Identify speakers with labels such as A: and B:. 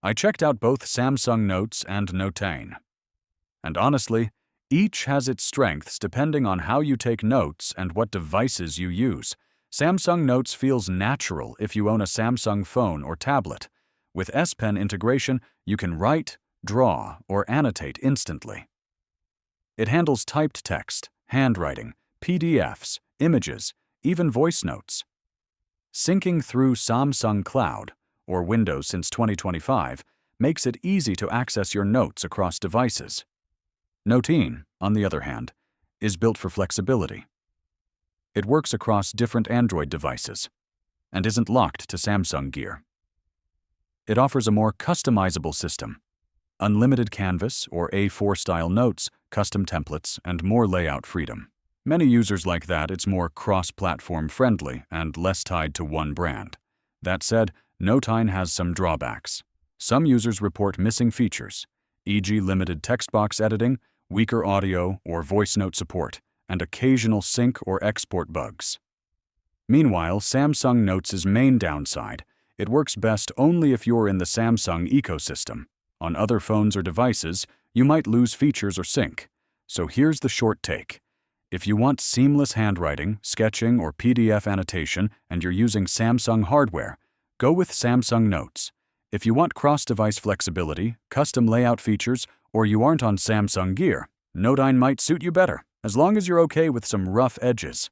A: I checked out both Samsung Notes and Notein. And honestly, each has its strengths depending on how you take notes and what devices you use. Samsung Notes feels natural if you own a Samsung phone or tablet. With S Pen integration, you can write, draw, or annotate instantly. It handles typed text, handwriting, PDFs, images, even voice notes. Syncing through Samsung Cloud, or Windows since 2025, makes it easy to access your notes across devices. Notein, on the other hand, is built for flexibility. It works across different Android devices and isn't locked to Samsung gear. It offers a more customizable system, unlimited canvas or A4-style notes, custom templates, and more layout freedom. Many users like that it's more cross-platform friendly and less tied to one brand. That said, Notein has some drawbacks. Some users report missing features, e.g. limited text box editing, weaker audio or voice note support, and occasional sync or export bugs. Meanwhile, Samsung Notes' main downside, it works best only if you're in the Samsung ecosystem. On other phones or devices, you might lose features or sync. So here's the short take. If you want seamless handwriting, sketching, or PDF annotation and you're using Samsung hardware, go with Samsung Notes. If you want cross-device flexibility, custom layout features, or you aren't on Samsung gear, Notein might suit you better, as long as you're okay with some rough edges.